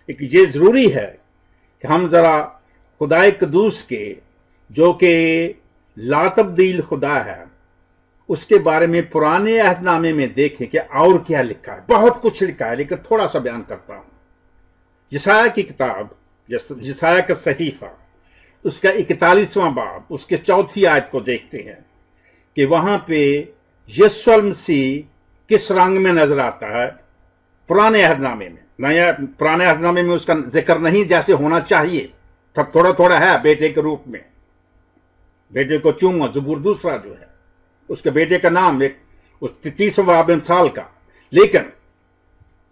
لیکن ये ज़रूरी है कि हम ज़रा खुदाए कदूस के जो कि लातब्दील खुदा है उसके बारे में पुराने अहदनामे में देखें कि और क्या लिखा है। बहुत कुछ लिखा है लेकिन थोड़ा सा बयान करता हूँ। यशायाह की किताब, यशायाह का सहीफा, उसका 41वां बाब, उसके 4थी आयत को देखते हैं कि वहाँ पे यीशु मसीह किस रंग में नजर आता है पुराने अहदनामे में। नया पुराने अहदनामे में उसका जिक्र नहीं जैसे होना चाहिए, तब थोड़ा थोड़ा है बेटे के रूप में, बेटे को चूमो, ज़बूर दूसरा जो है उसके बेटे का नाम एक उस 30वां बाब मिसाल का। लेकिन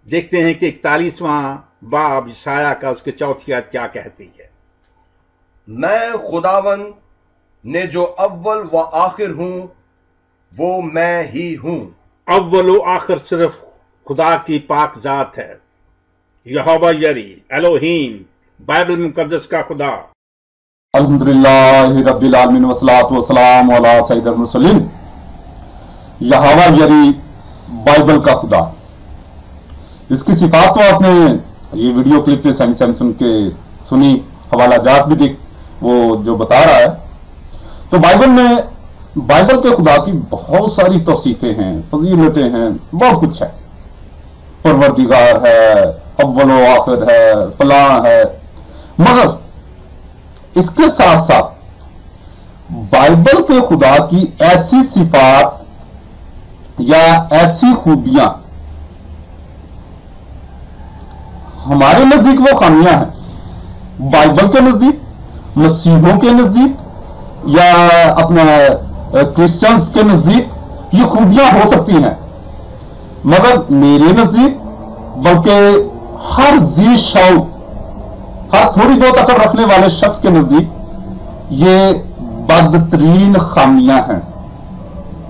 देखते हैं कि 41वां बाब यशायाह का उसके 4थी आयत क्या कहती है। मैं खुदावन ने जो अव्वल व आखिर हूं वो मैं ही हूं। अव्वल व आखिर सिर्फ खुदा की पाक जात है। यहोवा यरी, एलोहीम, बाइबल मुकद्दस का खुदा। अल्हम्दुलिल्लाह रब्बिल आलमीन वस्सलातु वस्सलाम अला सय्यिदिल मुरसलीन। यहोवा यरी, बाइबल का खुदा। इसकी सिफात तो आपने ये वीडियो क्लिप के सुन के सुनी, हवाला जात भी देख वो जो बता रहा है। तो बाइबल में बाइबल के खुदा की बहुत सारी तौसीफें हैं, फजीलतें हैं, बहुत कुछ है। परवरदिगार है, अव्वल व आखिर है, फलां है। मगर इसके साथ साथ बाइबल के खुदा की ऐसी सिफात या ऐसी खूबियां हमारे नजदीक वो खामियां हैं, बाइबल के नजदीक, मसीहों के नजदीक या अपने क्रिश्चियंस के नजदीक ये खूबियां हो सकती हैं, मगर मेरे नजदीक बल्कि हर जी शौक, हर थोड़ी बहुत अकल रखने वाले शख्स के नजदीक ये बदतरीन खामियां हैं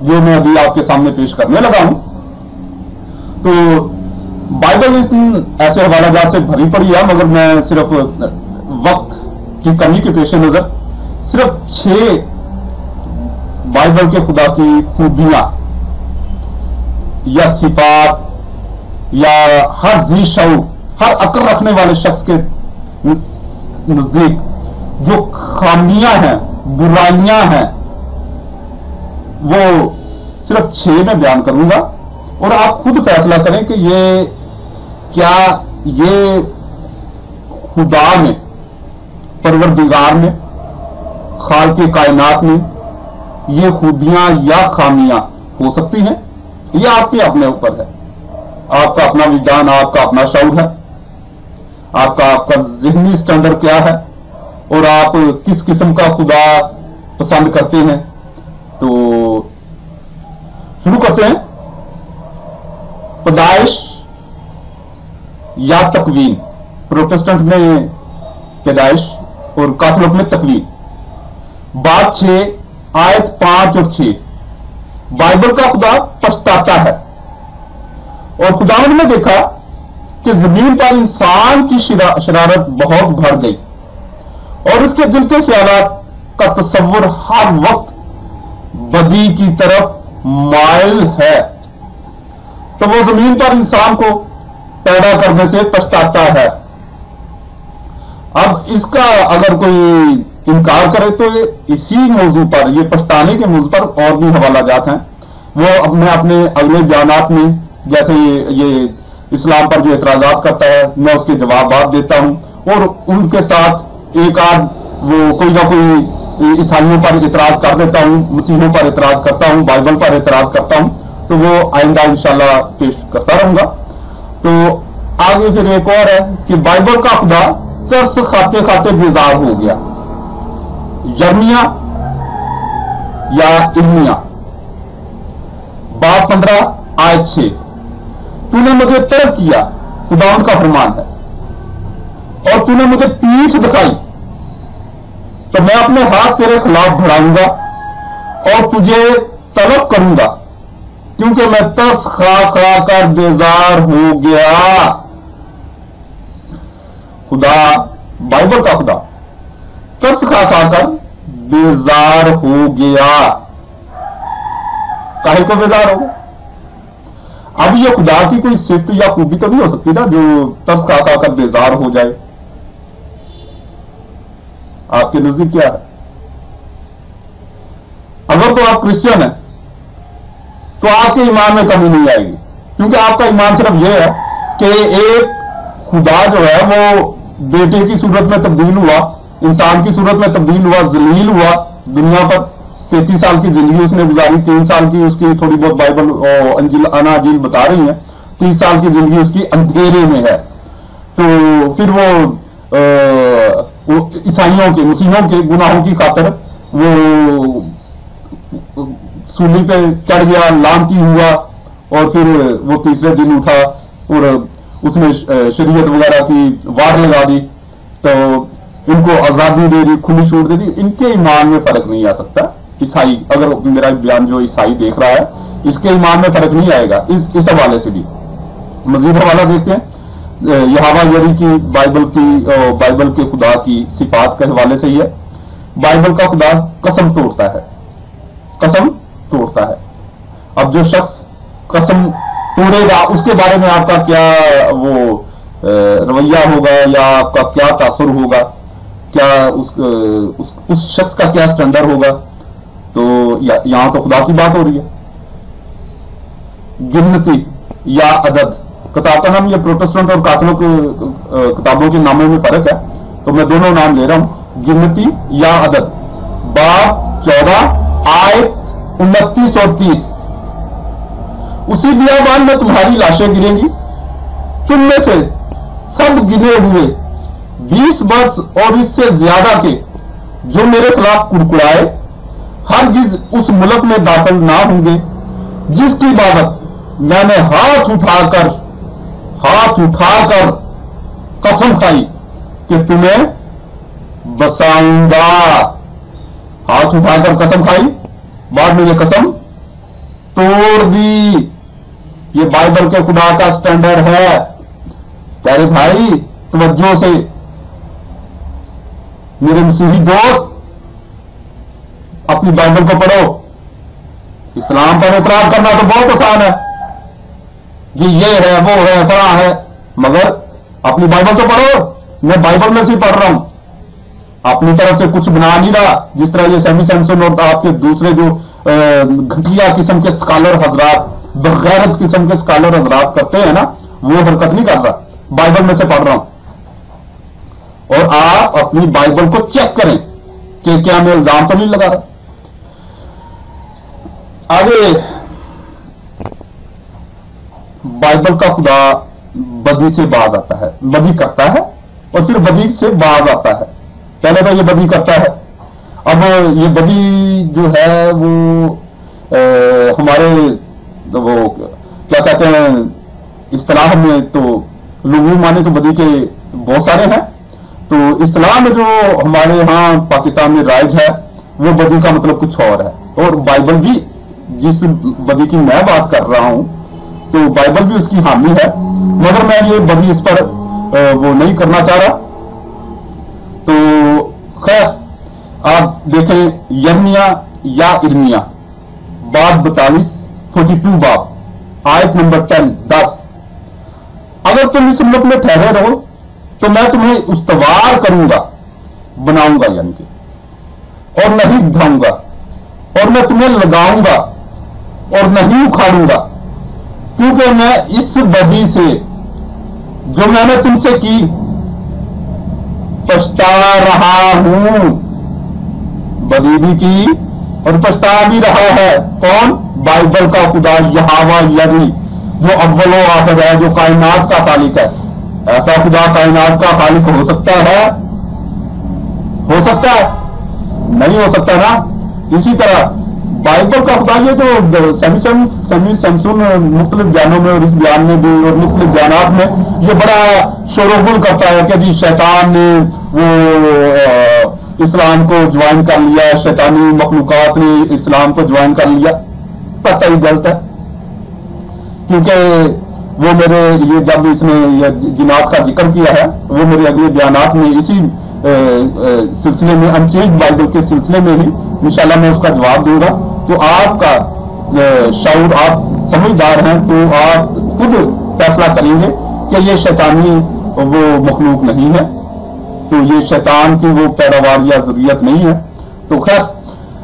जो मैं अभी आपके सामने पेश करने लगा हूं। तो बाइबल इस ऐसे हवालाजात से भरी पड़ी है, मगर मैं सिर्फ वक्त की कमी के पेश नजर सिर्फ 6 बाइबल के खुदा की खूबियां या सिफात या हर जी शऊर, हर अक्ल रखने वाले शख्स के नजदीक जो खामियां हैं, बुराइयां हैं, वो सिर्फ 6 में बयान करूंगा और आप खुद फैसला करें कि ये क्या ये खुदा में, परवरदिगार में, खालिक़े कायनात में ये खूबियां या खामियां हो सकती हैं। ये आपके अपने ऊपर है, आपका अपना विज्ञान, आपका अपना शऊर है, आपका ज़हनी स्टैंडर्ड क्या है और आप किस किस्म का खुदा पसंद करते हैं। तो शुरू करते हैं। पैदाइश या तकवीन, प्रोटेस्टेंट में पैदाइश और कैथोलिक में तकवीन। बात 6 आयत 5 और 6। बाइबल का खुदा पछताता है और खुदावंद ने देखा कि जमीन पर इंसान की शरारत बहुत बढ़ गई और उसके दिल के ख्यालात का तस्वुर हर वक्त बदी की तरफ माइल है। तो वो जमीन पर इंसान को पैदा करने से पछताता है। अब इसका अगर कोई इनकार करे तो इसी मौजू पर, ये पछताने के मौजू पर और भी हवाला जात हैं, वो अब मैं अपने अगले बयानात में, जैसे ये इस्लाम पर जो एतराजात करता है मैं उसके जवाब देता हूं और उनके साथ एक आध वो कोई ना कोई ईसाइयों पर एतराज कर देता हूं, मसीहों पर एतराज करता हूं, बाइबल पर एतराज करता हूं। तो वो आइंदा इंशाल्लाह पेश करता रहूंगा। तो आगे फिर एक और है कि बाइबल का खुदा तरस खाते खाते बेजार हो गया। यर्मिया या इर्मिया, बाब 15 आयत 6। तूने मुझे तलब किया, खुदावंद का फरमान है, और तूने मुझे पीठ दिखाई, तो मैं अपने हाथ तेरे खिलाफ बढ़ाऊंगा और तुझे तलब करूंगा, क्योंकि मैं तरस खा खा कर बेजार हो गया। खुदा, बाइबल का खुदा तरस खा खा कर बेजार हो गया। काहे को बेजार हो गया? अब ये खुदा की कोई सिफ्त या खूबी तो नहीं हो सकती ना जो तरस खा खा कर बेजार हो जाए। आपके नजदीक क्या है? अगर तो आप क्रिश्चियन हैं तो आपके ईमान में कमी नहीं आएगी, क्योंकि आपका ईमान सिर्फ यह है कि एक खुदा जो है वो बेटे की सूरत में तब्दील हुआ, इंसान की सूरत में तब्दील हुआ, जलील हुआ दुनिया पर। 33 साल की जिंदगी उसने गुजारी, 3 साल की उसकी थोड़ी बहुत बाइबल और अंजिल अनाजिल बता रही है, 30 साल की जिंदगी उसकी अंधेरे में है। तो फिर वो ईसाइयों के, मुस्लिमों के गुनाहों की खातिर वो सूली पे चढ़ गया, लानती हुआ, और फिर वो तीसरे दिन उठा और उसने शरीयत वगैरह की वार लगा दी, तो इनको आजादी दे दी, खुली छूट दे दी। इनके ईमान में फर्क नहीं आ सकता। ईसाई, अगर मेरा बयान जो ईसाई देख रहा है, इसके ईमान में फर्क नहीं आएगा। इस हवाले से भी मजीद हवाला देखते हैं यहोवा यरी की बाइबल के खुदा की सिफात के हवाले से ही है। बाइबल का खुदा कसम तोड़ता है, कसम तोड़ता है। अब जो शख्स कसम तोड़ेगा उसके बारे में आपका क्या वो रवैया होगा या आपका क्या तासुर होगा, क्या उस शख्स का क्या स्टैंडर्ड होगा? तो यहां तो खुदा की बात हो रही है। गिनती या अदद, किताब का नाम, ये प्रोटेस्टेंट और कैथोलिक किताबों के नामों में फर्क है, तो मैं दोनों नाम ले रहा हूं, गिनती या अदद। बाब 14 आयत 29 और 30। उसी बियाबान में तुम्हारी लाशें गिरेंगी, तुम में से सब गिने हुए 20 वर्ष और इससे ज्यादा के जो मेरे खिलाफ कुड़कुड़ाए हरगिज उस मुल्क में दाखिल ना होंगे जिसकी इबादत मैंने हाथ उठाकर कसम खाई कि तुम्हें बसाऊंगा। हाथ उठाकर कसम खाई, बाद में ये कसम तोड़ दी। ये बाइबल के खुदा का स्टैंडर्ड है। प्यारे भाई तवज्जो से, मेरे मसीही दोस्त, अपनी बाइबल को पढ़ो। इस्लाम पर एतराज करना तो बहुत आसान है जी, ये है वो है फला है, मगर अपनी बाइबल तो पढ़ो। मैं बाइबल में से पढ़ रहा हूं, अपनी तरफ से कुछ बना नहीं रहा, जिस तरह ये सैमी सैमसन और आपके दूसरे जो घटिया किस्म के स्कॉलर हजरात, बगैरत किस्म के स्कॉलर हजरात करते हैं ना, वो हरकत नहीं कर रहा। बाइबल में से पढ़ रहा हूं। और आप अपनी बाइबल को चेक करें कि क्या मैं इल्जाम तो नहीं लगा रहा। आगे, बाइबल का खुदा बदी से बाज आता है, बदी करता है और फिर बदी से बाज आता है। पहले तो ये बदी करता है, अब ये बदी जो है वो हमारे वो क्या कहते हैं इस्तिलाह में, तो लुगू माने तो बदी के बहुत सारे हैं, तो इस्तिलाह में जो हमारे यहाँ पाकिस्तान में राइज है वो बदी का मतलब कुछ और है। और बाइबल भी, जिस बदी की मैं बात कर रहा हूं, तो बाइबल भी उसकी हामी है, मगर मैं ये बदी इस पर वो नहीं करना चाह रहा। तो खैर, आप देखें यर्मिया या इर्मिया बाब 42 बाब आयत नंबर 10। अगर तुम इस मुल्क में ठहरे रहो तो मैं तुम्हें उस्तवार करूंगा, बनाऊंगा यानी कि, और नहीं ढाऊंगा, और मैं तुम्हें लगाऊंगा और नहीं उखाड़ूंगा, क्योंकि मैं इस बदी से जो मैंने तुमसे की पछता रहा हूं। बदी भी की और पछता भी रहा है। कौन? बाइबल का खुदा यहोवा यरी, जो अव्वल व आखिर है, जो कायनात का खालिक है। ऐसा खुदा कायनात का खालिक हो सकता है? हो सकता है? नहीं हो सकता ना। इसी तरह बाइबल का खुदा, ये तो सैमी सैमसन मुख्तलिफ बयानों में और इस बयान में भी और मुख्तलिफ बयानात में ये बड़ा शोरगुल करता है कि जी शैतान ने वो इस्लाम को ज्वाइन कर लिया, शैतानी मखलूकात ने इस्लाम को ज्वाइन कर लिया। पता ही गलत है, क्योंकि वो मेरे ये जब इसने ये जिनात का जिक्र किया है, वो मेरे अगले बयानात में इसी सिलसिले में, अनचेंज बाइबल के सिलसिले में ही इंशाल्लाह मैं उसका जवाब दूंगा। तो आपका शऊर, आप समझदार हैं तो आप खुद फैसला करेंगे कि ये शैतानी वो मखलूक नहीं है, तो ये शैतान की वो पैदावार या जरूरियत नहीं है। तो खैर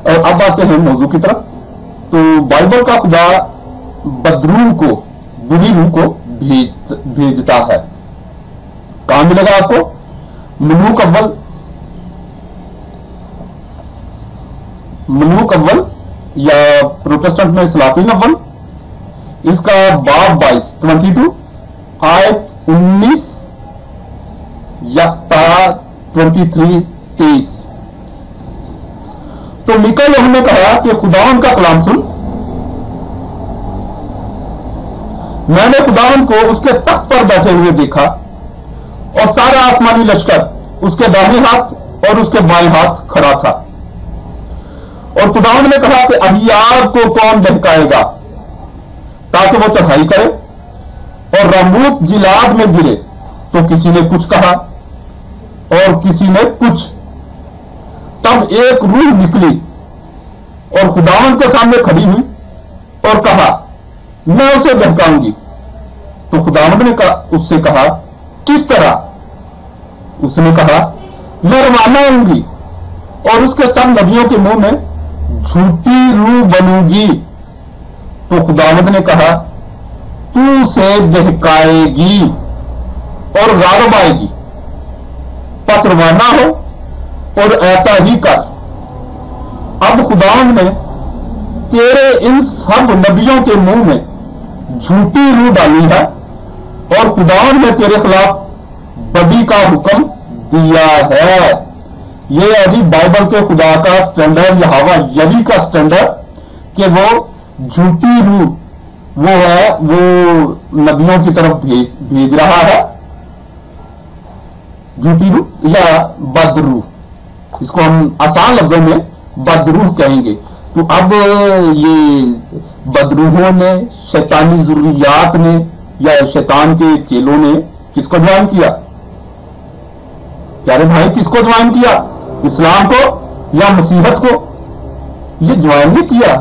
अब आते हैं मौजू की तरफ। तो बाइबल का खुदा बदरूह को, बुरी रूह को भेजता है। कहां मिलेगा आपको? मलूक या प्रोटेस्टेंट में सलातीन अव्वल, इसका बाब 22 आयत 19 या 23 तो मीका यूहन्ना ने कहा कि खुदावन का कलाम सुन, मैंने खुदावन को उसके तख्त पर बैठे हुए देखा और सारा आसमानी लश्कर उसके दाहिने हाथ और उसके बाएं हाथ खड़ा था। और खुदावन ने कहा कि अहियाब को कौन बहकाएगा ताकि वो चढ़ाई करे और रामूत जिलाद में गिरे। तो किसी ने कुछ कहा और किसी ने कुछ। तब एक रूह निकली और खुदावन के सामने खड़ी हुई और कहा, मैं उसे बहकाऊंगी। तो खुदावंद ने उससे कहा, किस तरह? उसने कहा, मैं रवाना होंगी और उसके सब नबियों के मुंह में झूठी रूह बनूंगी। तो खुदावंद ने कहा, तू उसे बहकाएगी और गालिब आएगी, बस रवाना हो और ऐसा ही कर। अब खुदावंद ने तेरे इन सब नबियों के मुंह में झूठी रूह डाली है और खुदावंद ने तेरे खिलाफ बदी का हुक्म दिया है। ये अभी बाइबल के खुदा का स्टैंडर्ड, यहोवा यही का स्टैंडर्ड कि वो झूठी रूह वो है, वो नबियों की तरफ भेज रहा है। झूठी रूह या बदरूह, इसको हम आसान लफ्जों में बदरूह कहेंगे। तो अब ये बदरूहों ने, शैतानी जरूरियात ने या शैतान के चेलों ने किसको ज्वाइन किया? प्यारे भाई, किसको ज्वाइन किया? इस्लाम को या मसीहत को? ये ज्वाइन नहीं किया,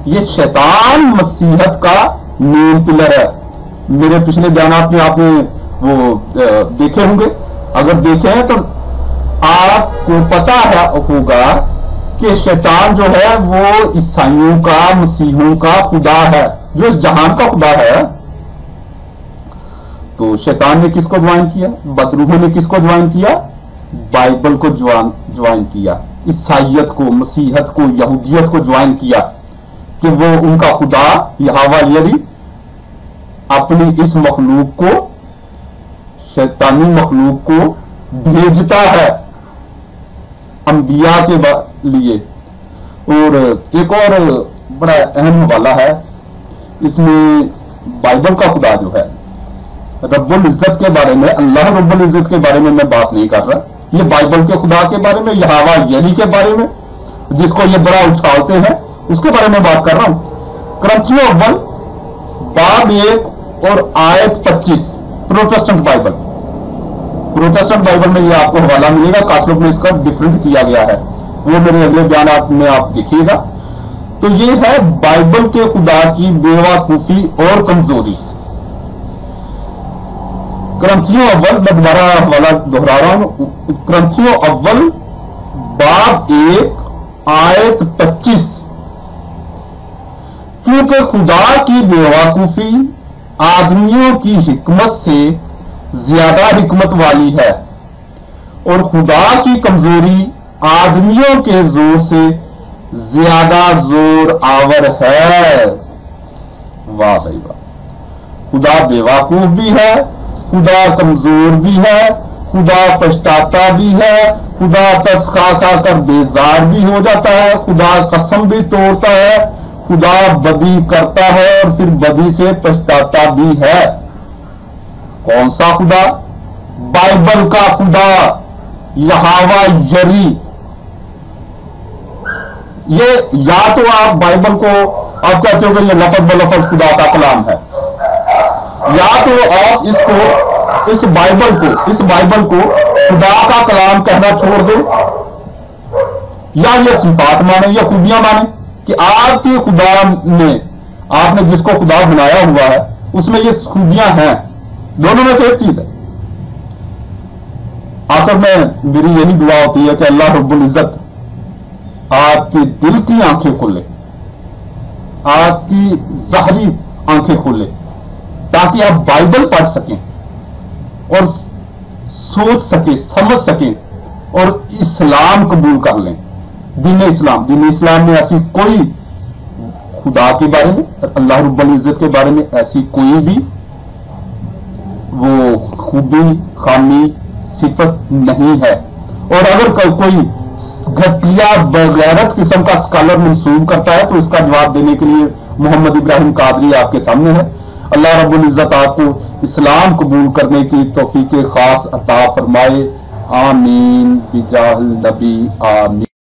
ये शैतान मसीहत का मेन पिलर है। मेरे पिछले बयानात में आपने वो देखे होंगे, अगर देखे हैं तो आपको पता है होगा कि शैतान जो है वो ईसाइयों का, मसीहों का खुदा है, जो इस जहान का खुदा है। तो शैतान ने किसको ज्वाइन किया? बदरूहों ने किसको ज्वाइन किया? बाइबल को ज्वाइन किया, ईसाइयत को, मसीहत को, यहूदियत को ज्वाइन किया कि वो उनका खुदा यहोवा यरी अपनी इस मखलूक को, शैतानी मखलूक को भेजता है अंबिया के लिए। और एक और बड़ा अहम हवाला है इसमें, बाइबल का खुदा जो है रब्बुल इज्जत के बारे में, अल्लाह रब्बुल इज्जत के बारे में मैं बात नहीं कर रहा, ये बाइबल के खुदा के बारे में, यहोवा यरी के बारे में, जिसको ये बड़ा उछालते हैं, उसके बारे में बात कर रहा हूं। कुरिन्थियों अव्वल बाब 1 और आयत 25 प्रोटेस्टेंट बाइबल में ये आपको हवाला मिलेगा। कातलों में इसका डिफरेंट किया गया है, वो मेरे अगले बयान में आप देखिएगा। तो ये है बाइबल के खुदा की बेवकूफी और कमजोरी। कुरिन्थियों अव्वल, मैं दोबारा हवाला दोहरा रहा हूं, कुरिन्थियों अव्वल बाब 1 आयत 25, क्योंकि खुदा की बेवकूफी आदमियों की हिकमत से ज्यादा हिकमत वाली है और खुदा की कमजोरी आदमियों के जोर से ज्यादा जोर आवर है। वाह भाई वाह, खुदा बेवकूफ भी है, खुदा कमजोर भी है, खुदा पछताता भी है, खुदा तस खा कर बेजार भी हो जाता है, खुदा कसम भी तोड़ता है, खुदा बदी करता है और फिर बदी से पछताता भी है। कौन सा खुदा? बाइबल का खुदा यहोवा यरी। ये या तो आप बाइबल को आप कहते हो कि ये लफज ब लफज खुदा का कलाम है, या तो आप इसको, इस बाइबल को खुदा का कलाम कहना छोड़ दें, या ये सिफात माने या खूबियां माने कि आपके खुदा ने آپ نے جس کو خدا بنایا ہوا ہے اس میں یہ خوبیاں ہیں، دونوں میں سے ایک چیز ہے۔ آخر میں میری یہی دعا ہوتی ہے کہ اللہ رب العزت آپ کی دل کی آنکھیں کھولے، آپ کی ظاہری آنکھیں کھولے، تاکہ آپ بائبل پڑھ سکیں اور سوچ سکیں، سمجھ سکیں اور اسلام قبول کر لیں۔ دین اسلام میں ایسی کوئی خدا کے بارے میں، اللہ رب العزت کے بارے میں ایسی کوئی بھی وہ خوبی، خامی، صفت نہیں ہے۔ اور اگر کوئی گھٹیا بغیرت قسم کا اسکالر منسوب کرتا ہے تو اس کا جواب دینے کے لیے محمد ابراہیم قادری آپ کے سامنے ہے۔ اللہ رب العزت آپ کو اسلام قبول کرنے کی توفیق خاص عطا فرمائے، آمین بجاہ النبی، آمین۔